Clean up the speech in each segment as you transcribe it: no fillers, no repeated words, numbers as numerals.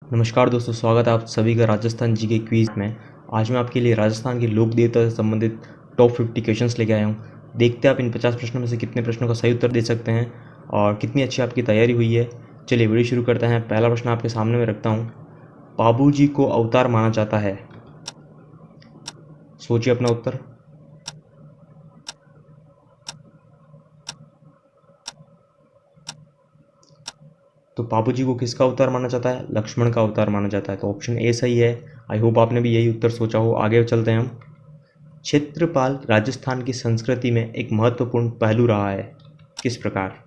नमस्कार दोस्तों, स्वागत है आप सभी का राजस्थान जी के क्विज में। आज मैं आपके लिए राजस्थान के लोक देवता से संबंधित टॉप 50 क्वेश्चंस लेके आया हूँ। देखते हैं आप इन 50 प्रश्नों में से कितने प्रश्नों का सही उत्तर दे सकते हैं और कितनी अच्छी आपकी तैयारी हुई है। चलिए वीडियो शुरू करते हैं। पहला प्रश्न आपके सामने में रखता हूँ। बाबू जी को अवतार माना जाता है। सोचिए अपना उत्तर। तो बाबू जी को किसका अवतार माना जाता है? लक्ष्मण का अवतार माना जाता है। तो ऑप्शन ए सही है। आई होप आपने भी यही उत्तर सोचा हो। आगे चलते हैं हम। क्षेत्रपाल राजस्थान की संस्कृति में एक महत्वपूर्ण पहलू रहा है। किस प्रकार?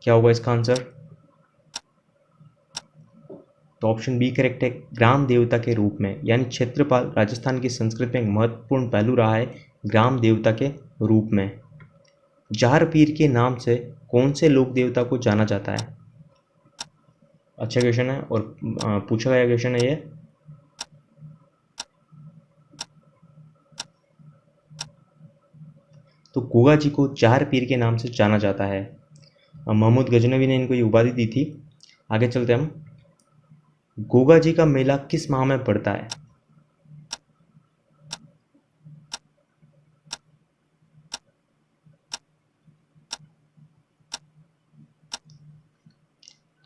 क्या होगा इसका आंसर? तो ऑप्शन बी करेक्ट है, ग्राम देवता के रूप में। यानी क्षेत्रपाल राजस्थान की संस्कृति में एक महत्वपूर्ण पहलू रहा है, ग्राम देवता के रूप में। जार पीर के नाम से कौन से लोक देवता को जाना जाता है? अच्छा क्वेश्चन है और पूछा गया क्वेश्चन है ये। तो गोगा जी को जार पीर के नाम से जाना जाता है। महमूद गजनवी ने इनको ये उपाधि दी थी। आगे चलते हम। गोगा जी का मेला किस माह में पड़ता है?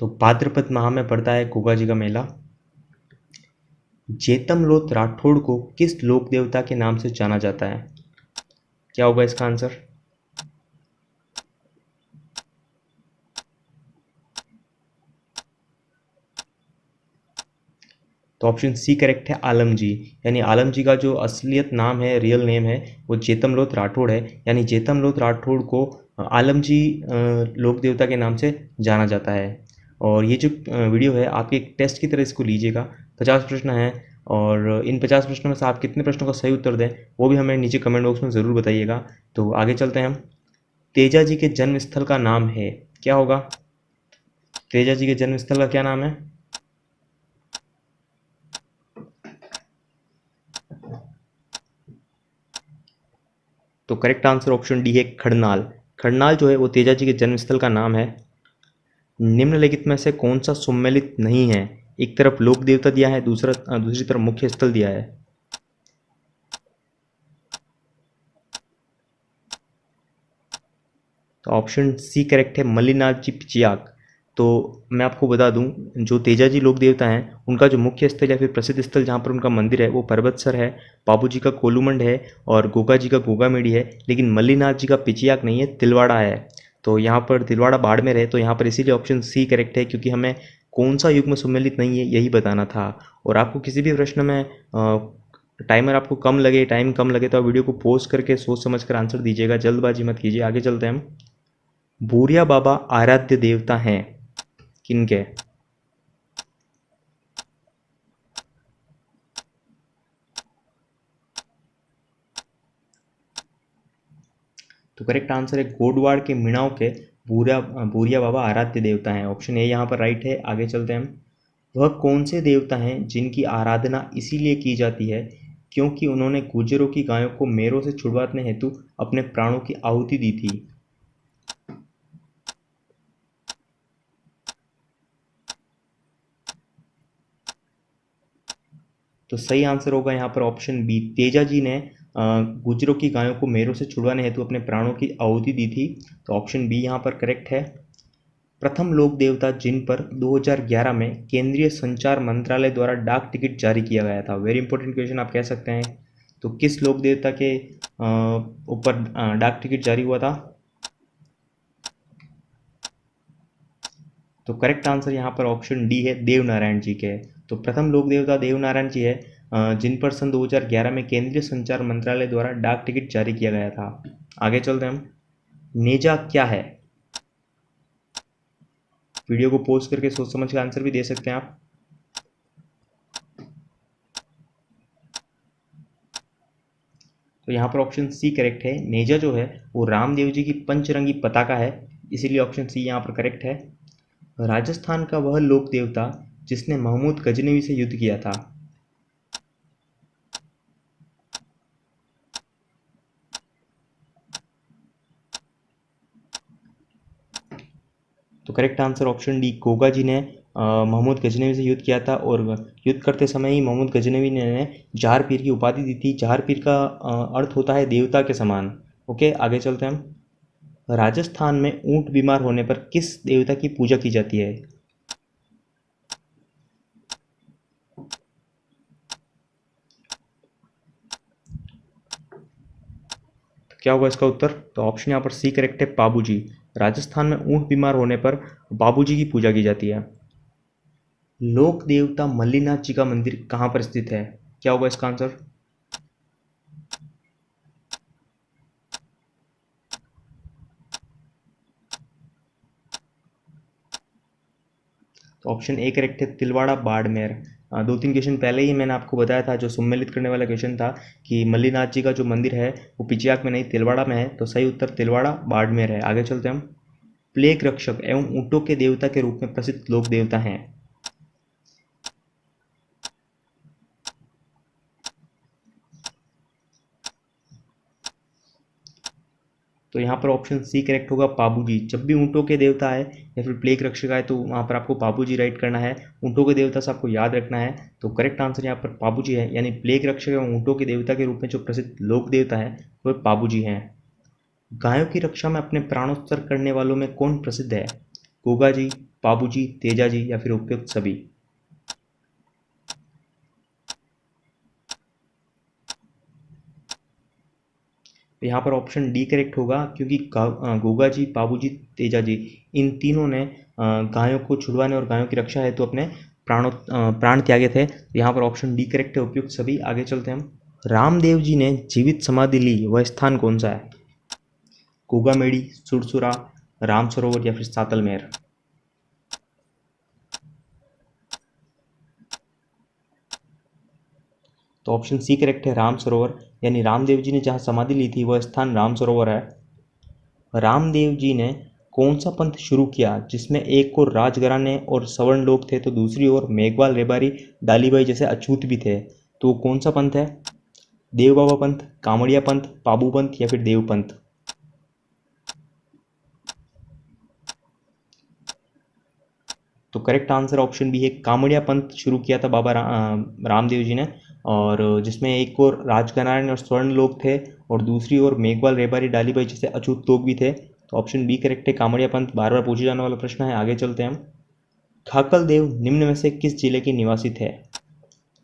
तो भाद्रपद माह में पड़ता है गोगा जी का मेला। जेतमलोत राठौड़ को किस लोक देवता के नाम से जाना जाता है? क्या होगा इसका आंसर? तो ऑप्शन सी करेक्ट है, आलम जी। यानी आलम जी का जो असलियत नाम है, रियल नेम है, वो जेतमलोत राठौड़ है। यानी जेतमलोत राठौड़ को आलम जी लोक देवता के नाम से जाना जाता है। और ये जो वीडियो है आपके एक टेस्ट की तरह इसको लीजिएगा। 50 प्रश्न हैं और इन 50 प्रश्नों में से आप कितने प्रश्नों का सही उत्तर दें वो भी हमें नीचे कमेंट बॉक्स में ज़रूर बताइएगा। तो आगे चलते हैं हम। तेजा जी के जन्म स्थल का नाम है, क्या होगा? तेजा जी के जन्म स्थल का क्या नाम है? तो करेक्ट आंसर ऑप्शन डी है, खड़नाल। खड़नाल जो है वो तेजा जी के जन्मस्थल का नाम है। निम्नलिखित में से कौन सा सुमेलित नहीं है? एक तरफ लोक देवता दिया है, दूसरी तरफ मुख्य स्थल दिया है। तो ऑप्शन सी करेक्ट है, मल्लीनाथ जी पिचियाक। तो मैं आपको बता दूं, जो तेजा जी लोक देवता हैं उनका जो मुख्य स्थल या फिर प्रसिद्ध स्थल जहाँ पर उनका मंदिर है वो पर्वतसर है, बाबू जी का कोलूमंड है और गोगा जी का गोगामेडी है। लेकिन मल्लीनाथ जी का पिचियाक नहीं है, तिलवाड़ा है। तो यहाँ पर तिलवाड़ा बाड़मेर है। तो यहाँ पर इसीलिए ऑप्शन सी करेक्ट है, क्योंकि हमें कौन सा युग में सम्मिलित नहीं है यही बताना था। और आपको किसी भी प्रश्न में टाइमर आपको कम लगे, टाइम कम लगे, तो आप वीडियो को पॉज करके सोच समझ कर आंसर दीजिएगा, जल्दबाजी मत कीजिए। आगे चलते हैं हम। भूरिया बाबा आराध्य देवता हैं किनके? तो करेक्ट आंसर है, गोडवाड़ के मीणाओं के भूरिया भूरिया बाबा आराध्य देवता हैं। ऑप्शन ए यहाँ पर राइट है। आगे चलते हैं हम। वह कौन से देवता हैं जिनकी आराधना इसीलिए की जाती है क्योंकि उन्होंने गुर्जरों की गायों को मेरों से छुड़वाने हेतु अपने प्राणों की आहुति दी थी? तो सही आंसर होगा यहाँ पर ऑप्शन बी, तेजा जी ने गुर्जरों की गायों को मेरों से छुड़वाने हेतु अपने प्राणों की आहुति दी थी। तो ऑप्शन बी यहाँ पर करेक्ट है। प्रथम लोक देवता जिन पर 2011 में केंद्रीय संचार मंत्रालय द्वारा डाक टिकट जारी किया गया था। वेरी इंपॉर्टेंट क्वेश्चन आप कह सकते हैं। तो किस लोक देवता के ऊपर डाक टिकट जारी हुआ था? तो करेक्ट आंसर यहाँ पर ऑप्शन डी है, देवनारायण जी के। तो प्रथम लोक देवता देवनारायण जी है, जिन पर सन 2011 में केंद्रीय संचार मंत्रालय द्वारा डाक टिकट जारी किया गया था। आगे चलते हैं हम। नेजा क्या है? वीडियो को पॉज करके सोच समझ के आंसर भी दे सकते हैं आप। तो यहाँ पर ऑप्शन सी करेक्ट है। नेजा जो है वो रामदेव जी की पंचरंगी पताका है, इसीलिए ऑप्शन सी यहाँ पर करेक्ट है। राजस्थान का वह लोक देवता जिसने महमूद गजनवी से युद्ध किया था। तो correct answer option D, Goga ji ने मोहम्मद गजनवी से युद्ध किया था और युद्ध करते समय ही मोहम्मद गजनवी ने इन्हें जहार पीर की उपाधि दी थी। जहार पीर का अर्थ होता है देवता के समान। ओके, आगे चलते हैं हम। राजस्थान में ऊंट बीमार होने पर किस देवता की पूजा की जाती है? तो क्या होगा इसका उत्तर? तो ऑप्शन यहाँ पर सी करेक्ट है, पाबूजी। राजस्थान में ऊंट बीमार होने पर बाबूजी की पूजा की जाती है। लोक देवता मल्लीनाथ जी का मंदिर कहाँ पर स्थित है? क्या होगा इसका आंसर? तो ऑप्शन ए करेक्ट है, तिलवाड़ा बाड़मेर। दो तीन क्वेश्चन पहले ही मैंने आपको बताया था, जो सम्मिलित करने वाला क्वेश्चन था, कि मल्लीनाथ जी का जो मंदिर है वो पिचियाक में नहीं तिलवाड़ा में है। तो सही उत्तर तिलवाड़ा बाड़मेर है। आगे चलते हैं हम। प्लेग रक्षक एवं ऊँटों के देवता के रूप में प्रसिद्ध लोक देवता हैं। तो यहाँ पर ऑप्शन सी करेक्ट होगा, पाबूजी। जब भी ऊँटों के देवता आए या फिर प्लेग रक्षक आए तो वहाँ पर आपको पाबूजी राइट करना है। ऊँटों के देवता से आपको याद रखना है। तो करेक्ट आंसर यहाँ पर पाबूजी है, यानी प्लेग रक्षक एवं ऊँटों के देवता के रूप में जो प्रसिद्ध लोक देवता है वह पाबूजी हैं। गायों की रक्षा में अपने प्राणोत्सर्ग करने वालों में कौन प्रसिद्ध है? गोगा जी, पाबूजी, तेजा जी या फिर उपयुक्त सभी? तो यहाँ पर ऑप्शन डी करेक्ट होगा, क्योंकि गोगा जी, पाबूजी, तेजा जी, इन तीनों ने गायों को छुड़वाने और गायों की रक्षा हेतु अपने प्राण त्यागे थे। यहाँ पर ऑप्शन डी करेक्ट है, उपयुक्त सभी। आगे चलते हैं हम। रामदेव जी ने जीवित समाधि ली वह स्थान कौन सा है? गोगामेड़ी, सुरसुरा, राम सरोवर या फिर सातलमेर? तो ऑप्शन सी करेक्ट है, राम सरोवर। यानी रामदेव जी ने जहाँ समाधि ली थी वह स्थान राम सरोवर है। रामदेव जी ने कौन सा पंथ शुरू किया जिसमें एक ओर राजघराने और सवर्ण लोग थे तो दूसरी ओर मेघवाल, रेबारी, डालीबाई जैसे अछूत भी थे? तो कौन सा पंथ है? देव बाबा पंथ, कामड़िया पंथ, पाबू पंथ या फिर देव पंथ? तो करेक्ट आंसर ऑप्शन बी है, कामड़िया पंथ शुरू किया था रामदेव जी ने, और जिसमें एक और राजघराने और स्वर्ण लोग थे और दूसरी ओर मेघवाल, रेबारी, डालीबाई जैसे अछूत लोग भी थे। तो ऑप्शन बी करेक्ट है, कामड़िया पंथ। बार बार पूछे जाने वाला प्रश्न है। आगे चलते हैं हम। खाकल देव निम्न में से किस जिले के निवासी थे?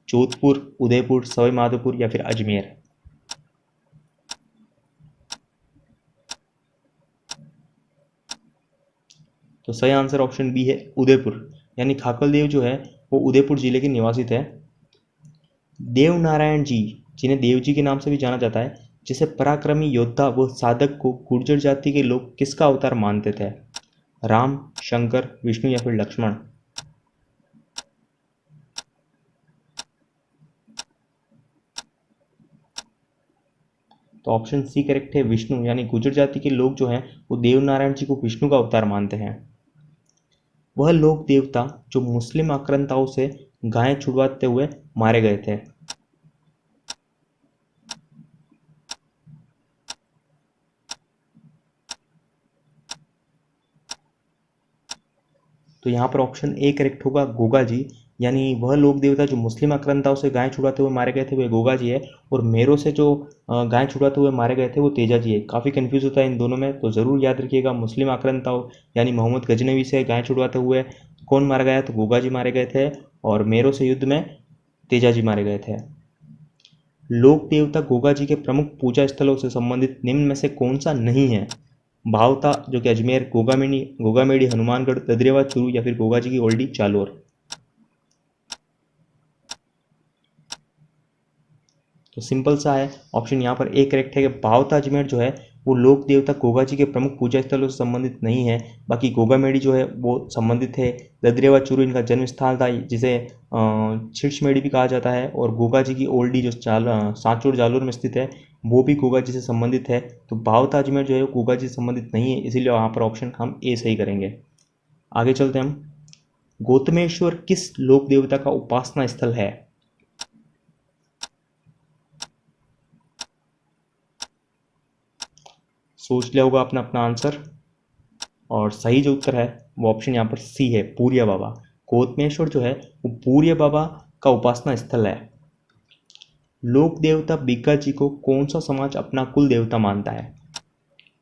जोधपुर, उदयपुर, सवाई माधोपुर या फिर अजमेर? तो सही आंसर ऑप्शन बी है, उदयपुर। यानी खाकल देव जो है वो उदयपुर जिले के निवासी थे। देव नारायण जी, जिन्हें देव जी के नाम से भी जाना जाता है, जिसे पराक्रमी योद्धा व साधक को गुर्जर जाति के लोग किसका अवतार मानते थे? राम, शंकर, विष्णु या फिर लक्ष्मण? तो ऑप्शन सी करेक्ट है, विष्णु। यानी गुर्जर जाति के लोग जो हैं वो देव नारायण जी को विष्णु का अवतार मानते हैं। वह लोक देवता जो मुस्लिम आक्रांताओं से गायें छुड़वाते हुए मारे गए थे? तो यहाँ पर ऑप्शन ए करेक्ट होगा, गोगा जी। यानी वह लोक देवता जो मुस्लिम आक्रांताओं से गायें छुड़ाते हुए मारे गए थे वे गोगा जी है, और मेरो से जो गायें छुड़ाते हुए मारे गए थे वो तेजा जी है। काफ़ी कंफ्यूज होता है इन दोनों में, तो ज़रूर याद रखिएगा। मुस्लिम आक्रांताओं यानी मोहम्मद गजनवी से गायें छुड़वाते हुए कौन मारा गया? तो गोगा जी मारे गए थे, और मेरो से युद्ध में तेजा जी मारे गए थे। लोक देवता गोगा जी के प्रमुख पूजा स्थलों से संबंधित निम्न में से कौन सा नहीं है? भावता जो कि अजमेर, गोगामेड़ी, हनुमानगढ़, ददरेवा, चूरू या फिर गोगा जी की ओल्डी जालोर? तो सिंपल सा है, ऑप्शन यहाँ पर ए करेक्ट है कि भावता अजमेर जो है वो लोक देवता गोगा जी के प्रमुख पूजा स्थलों से संबंधित नहीं है। बाकी गोगामेड़ी जो है वो संबंधित है। ददरेवा चूरू इनका जन्म स्थान था, जिसे छिड़छमेड़ी भी कहा जाता है, और गोगा जी की ओल्डी जो सांचौर जालोर में स्थित है वो भी गोगा जी से संबंधित है। तो भावता अजमेर जो है वो गोगा जी से संबंधित नहीं है, इसीलिए वहाँ पर ऑप्शन हम ए सही करेंगे। आगे चलते हैं हम। गौतमेश्वर किस लोक देवता का उपासना स्थल है? सोच लिया होगा अपना अपना आंसर। और सही जो उत्तर है वो ऑप्शन यहाँ पर सी है, पूरिया बाबा। कोतमेश्वर जो है वो पूरिया बाबा का उपासना स्थल है। लोक देवता बीका जी को कौन सा समाज अपना कुल देवता मानता है?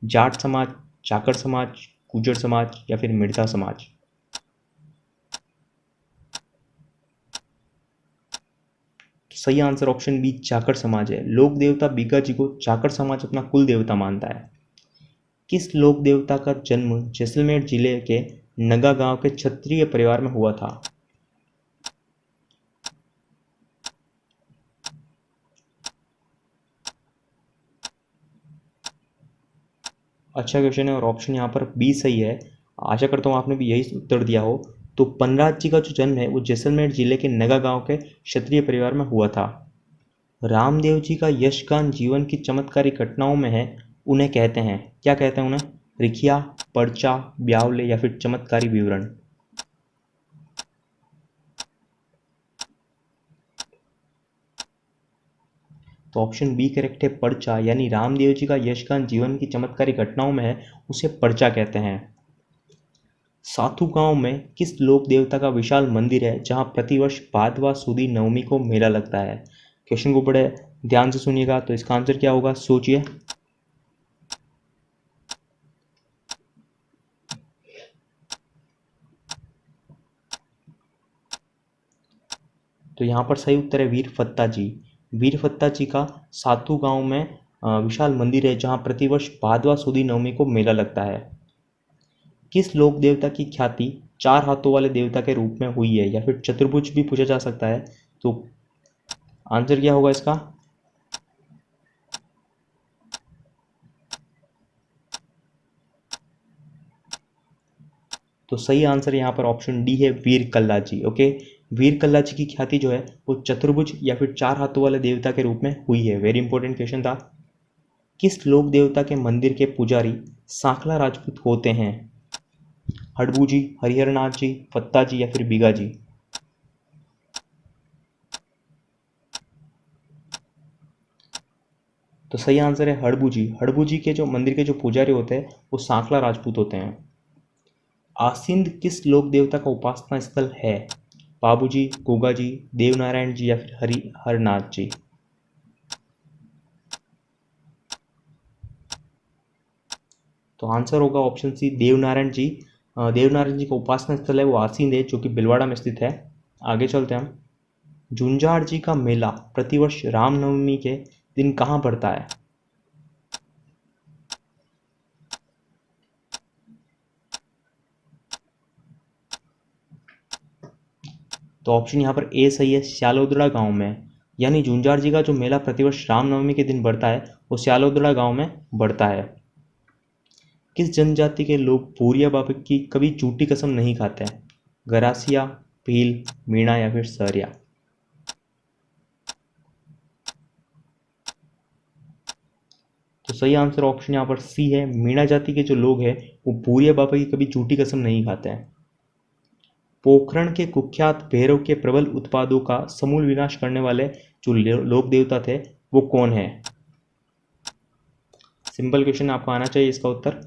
जाट समाज, चाकर समाज, गुर्जर समाज या फिर मिर्जा समाज? तो सही आंसर ऑप्शन बी, चाकर समाज है। लोक देवता बीका जी को चाकर समाज अपना कुल देवता मानता है। किस लोक देवता का जन्म जैसलमेर जिले के नगा गांव के क्षत्रिय परिवार में हुआ था? अच्छा क्वेश्चन है और ऑप्शन यहाँ पर बी सही है। आशा करता हूँ आपने भी यही उत्तर दिया हो। तो पनराज जी का जो जन्म है वो जैसलमेर जिले के नगा गांव के क्षत्रिय परिवार में हुआ था। रामदेव जी का यशगान जीवन की चमत्कारी घटनाओं में है, उन्हें कहते हैं, क्या कहते हैं उन्हें? रिखिया, पर्चा, ब्यावले या फिर चमत्कारी विवरण? तो ऑप्शन बी करेक्ट है, पर्चा। यानी रामदेव जी का यशगान जीवन की चमत्कारी घटनाओं में है, उसे पर्चा कहते हैं। साथू गांव में किस लोक देवता का विशाल मंदिर है जहां प्रतिवर्ष भादवा सुदी नवमी को मेला लगता है? क्वेश्चन को बड़े ध्यान से सुनिएगा। तो इसका आंसर क्या होगा, सोचिए। तो यहाँ पर सही उत्तर है वीर फत्ता जी। वीर फत्ता जी का सातू गांव में विशाल मंदिर है जहां प्रतिवर्ष भादवा सुदी नवमी को मेला लगता है। किस लोक देवता की ख्याति चार हाथों वाले देवता के रूप में हुई है, या फिर चतुर्भुज भी पूछा जा सकता है? तो आंसर क्या होगा इसका? तो सही आंसर यहाँ पर ऑप्शन डी है, वीर कल्ला जी। ओके, वीर कल्ला जी की ख्याति जो है वो चतुर्भुज या फिर चार हाथों वाले देवता के रूप में हुई है। वेरी इंपॉर्टेंट क्वेश्चन था। किस लोक देवता के मंदिर के पुजारी सांखला राजपूत होते हैं? हड़बू जी, हरिहरनाथ जी, फत्ता जी या फिर बीगा जी? तो सही आंसर है हड़बू जी। हड़बू जी के जो मंदिर के जो पुजारी होते हैं वो सांखला राजपूत होते हैं। आसिंद किस लोक देवता का उपासना स्थल है? बाबू जी, गोगा जी, देवनारायण जी या फिर हरिहरनाथ जी? तो आंसर होगा ऑप्शन सी, देवनारायण जी। देवनारायण जी का उपासना स्थल है वो आसींद है, जो कि भिलवाड़ा में स्थित है। आगे चलते हैं हम। झुंझाड़ जी का मेला प्रतिवर्ष रामनवमी के दिन कहाँ पड़ता है? तो ऑप्शन यहाँ पर ए सही है, श्यालोदड़ा गांव में। यानी झुंझाड़ जी का जो मेला प्रतिवर्ष रामनवमी के दिन बढ़ता है वो श्यालोदड़ा गांव में बढ़ता है। किस जनजाति के लोग भूरिया बाबा की कभी झूठी कसम नहीं खाते हैं? गरासिया, भील, मीणा या फिर सरिया? तो सही आंसर ऑप्शन यहाँ पर सी है, मीणा जाति के जो लोग हैं वो भूरिया बाबा की कभी झूठी कसम नहीं खाते हैं। पोखरण के कुख्यात भैरव के प्रबल उत्पादों का समूल विनाश करने वाले जो लोक देवता थे वो कौन है? सिंपल क्वेश्चन, आपको आना चाहिए इसका उत्तर।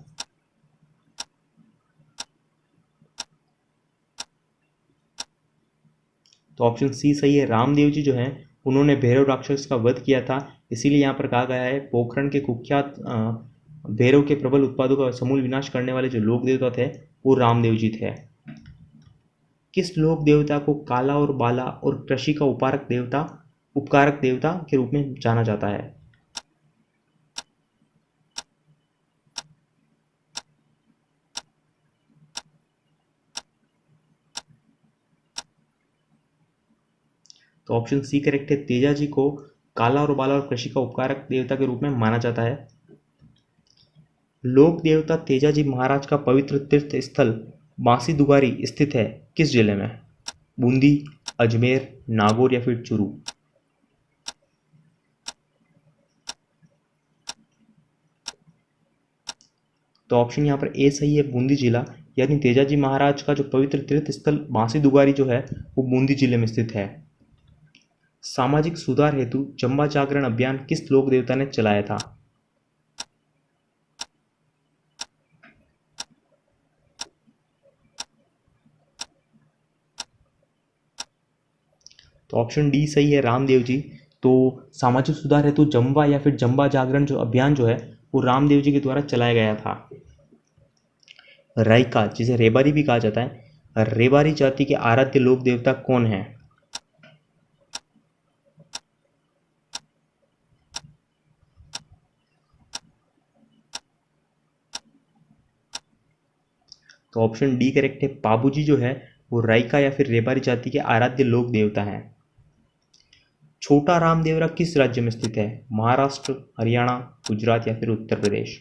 तो ऑप्शन सी सही है, रामदेव जी जो हैं उन्होंने भैरव राक्षस का वध किया था, इसीलिए यहाँ पर कहा गया है पोखरण के कुख्यात भैरव के प्रबल उत्पादों का समूल विनाश करने वाले जो लोक देवता थे वो रामदेव जी थे। किस लोक देवता को काला और बाला और कृषि का उपकारक देवता के रूप में जाना जाता है? तो ऑप्शन सी करेक्ट है, तेजा जी को काला और बाला और कृषि का उपकारक देवता के रूप में माना जाता है। लोक देवता तेजाजी महाराज का पवित्र तीर्थ स्थल बांसी दुगारी स्थित है किस जिले में? बूंदी, अजमेर, नागौर या फिर चूरू? तो ऑप्शन यहाँ पर ए सही है, बूंदी जिला। यानी तेजाजी महाराज का जो पवित्र तीर्थ स्थल बांसी दुगारी जो है वो बूंदी जिले में स्थित है। सामाजिक सुधार हेतु चंबा जागरण अभियान किस लोक देवता ने चलाया था? तो ऑप्शन डी सही है, रामदेव जी। तो सामाजिक सुधार हेतु जम्बा या फिर जम्बा जागरण जो अभियान जो है वो रामदेव जी के द्वारा चलाया गया था। राइका, जिसे रेबारी भी कहा जाता है, रेबारी जाति के आराध्य लोक देवता कौन है? तो ऑप्शन डी करेक्ट है, पाबूजी जो है वो राइका या फिर रेबारी जाति के आराध्य लोक देवता हैं। छोटा रामदेवरा किस राज्य में स्थित है? महाराष्ट्र, हरियाणा, गुजरात या फिर उत्तर प्रदेश?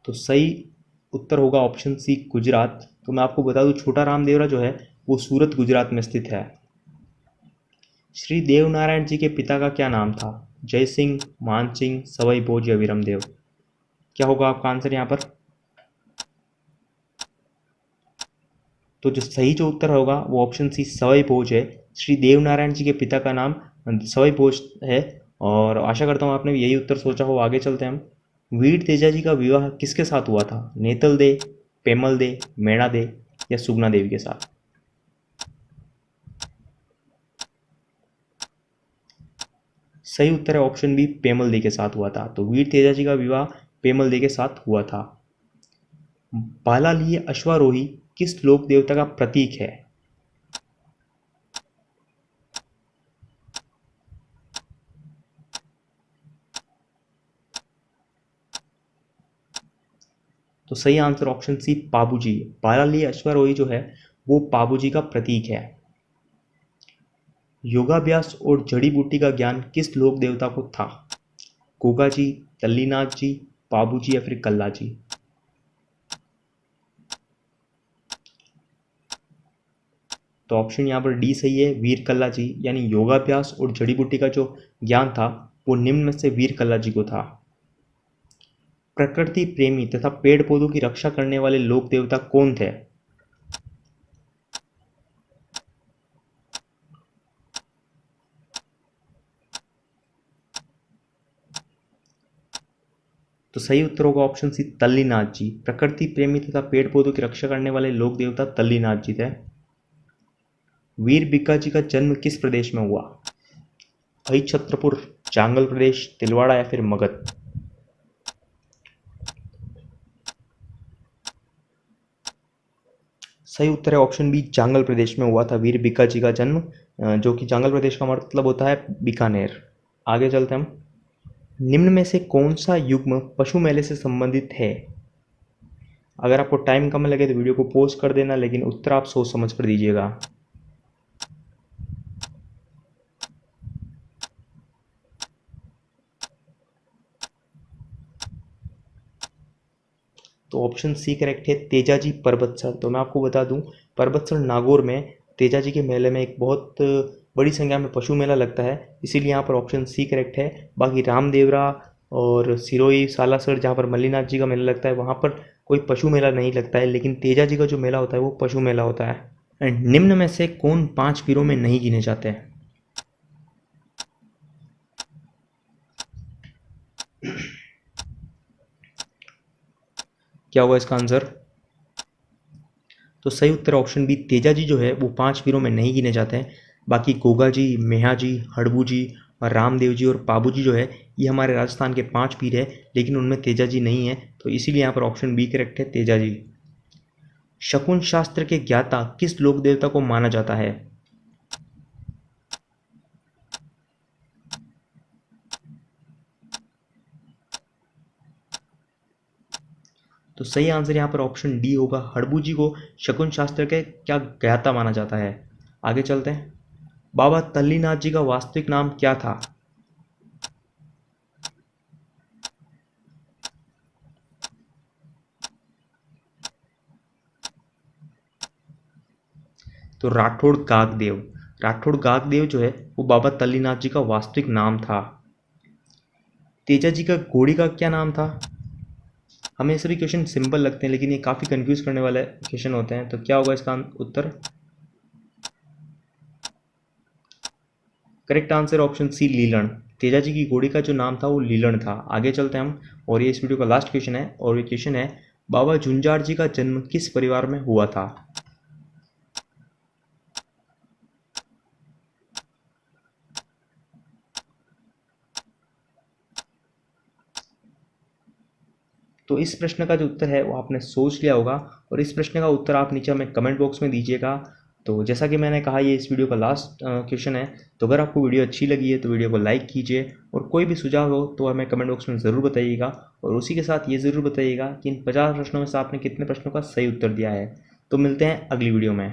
तो सही उत्तर होगा ऑप्शन सी, गुजरात। तो मैं आपको बता दूं, छोटा रामदेवरा जो है वो सूरत, गुजरात में स्थित है। श्री देवनारायण जी के पिता का क्या नाम था? जय सिंह, मान सिंह, सवाई भोज या विरमदेव? क्या होगा आपका आंसर यहाँ पर? तो जो उत्तर होगा वो ऑप्शन सी, सवाई भोज है। श्री देवनारायण जी के पिता का नाम सवाई भोज है। और आशा करता हूँ आपने यही उत्तर सोचा हो। आगे चलते हैं हम। वीर तेजा जी का विवाह किसके साथ हुआ था? नेतल दे, पेमल दे, मेणा दे या सुगना देवी के साथ? सही उत्तर है ऑप्शन बी, पेमल दे के साथ हुआ था। तो वीर तेजा जी का विवाह पेमल दे के साथ हुआ था। बालालिय अश्वारोही किस लोक देवता का प्रतीक है? तो सही आंसर ऑप्शन सी, पाबूजी। बालालिय अश्वारोही जो है वो पाबूजी का प्रतीक है। योगाभ्यास और जड़ी बूटी का ज्ञान किस लोक देवता को था? गोगा जी, तल्लीनाथ जी, पाबूजी या फिर कल्ला जी? तो ऑप्शन यहाँ पर डी सही है, वीर कल्ला जी। यानी योगाभ्यास और जड़ी बूटी का जो ज्ञान था वो निम्न में से वीर कल्ला जी को था। प्रकृति प्रेमी तथा पेड़ पौधों की रक्षा करने वाले लोक देवता कौन थे? तो सही उत्तर होगा ऑप्शन सी, तल्लीनाथ जी। प्रकृति प्रेमी तथा पेड़ पौधों की रक्षा करने वाले लोक देवता तल्लीनाथ जी थे। वीर बिक्का जी का जन्म किस प्रदेश में हुआ? भाई छत्रपुर, चांगल प्रदेश, तिलवाड़ा या फिर मगध? सही उत्तर है ऑप्शन बी, चांगल प्रदेश में हुआ था वीर बिक्का जी का जन्म, जो कि चांगल प्रदेश का मतलब होता है बीकानेर। आगे चलते हैं हम। निम्न में से कौन सा युग्म पशु मेले से संबंधित है? अगर आपको टाइम कम लगे तो वीडियो को पॉज कर देना, लेकिन उत्तर आप सोच समझ कर दीजिएगा। तो ऑप्शन सी करेक्ट है, तेजाजी पर्वतसर। तो मैं आपको बता दूं, पर्वतसर नागौर में तेजाजी के मेले में एक बहुत बड़ी संख्या में पशु मेला लगता है, इसीलिए यहाँ पर ऑप्शन सी करेक्ट है। बाकी रामदेवरा और सिरोही सालासर जहाँ पर मल्लीनाथ जी का मेला लगता है वहाँ पर कोई पशु मेला नहीं लगता है, लेकिन तेजाजी का जो मेला होता है वो पशु मेला होता है। एंड निम्न में से कौन 5 पीरों में नहीं गिने जाते हैं? क्या होगा इसका आंसर? तो सही उत्तर ऑप्शन बी, तेजाजी जो है वो 5 पीरों में नहीं गिने जाते हैं। बाकी गोगा जी, मेहा जी, हड़बू जी और रामदेव जी और पाबू जी जो है ये हमारे राजस्थान के 5 पीर है, लेकिन उनमें तेजाजी नहीं है, तो इसीलिए यहाँ पर ऑप्शन बी करेक्ट है, तेजाजी। शकुन शास्त्र के ज्ञाता किस लोक देवता को माना जाता है? तो सही आंसर यहाँ पर ऑप्शन डी होगा, हड़बू जी को शकुन शास्त्र के क्या ज्ञाता माना जाता है। आगे चलते हैं। बाबा तल्लीनाथ जी का वास्तविक नाम क्या था? तो राठौड़ गागदेव जो है वो बाबा तल्लीनाथ जी का वास्तविक नाम था। तेजा जी का घोड़ी का क्या नाम था? हमें सभी क्वेश्चन सिंपल लगते हैं, लेकिन ये काफ़ी कंफ्यूज करने वाले क्वेश्चन होते हैं, तो क्या होगा इसका उत्तर? Correct answer option C, Lilan. Teja ji की घोड़ी का जो नाम था वो लीलन था। आगे चलते हैं हम, और ये इस वीडियो का लास्ट क्वेश्चन है, और ये क्वेश्चन है, बाबा झुंझार जी का जन्म किस परिवार में हुआ था? तो इस प्रश्न का जो उत्तर है वो आपने सोच लिया होगा, और इस प्रश्न का उत्तर आप नीचे हमें कमेंट बॉक्स में दीजिएगा। तो जैसा कि मैंने कहा, ये इस वीडियो का लास्ट क्वेश्चन है। तो अगर आपको वीडियो अच्छी लगी है तो वीडियो को लाइक कीजिए, और कोई भी सुझाव हो तो हमें कमेंट बॉक्स में ज़रूर बताइएगा। और उसी के साथ ये ज़रूर बताइएगा कि इन 50 प्रश्नों में से आपने कितने प्रश्नों का सही उत्तर दिया है। तो मिलते हैं अगली वीडियो में।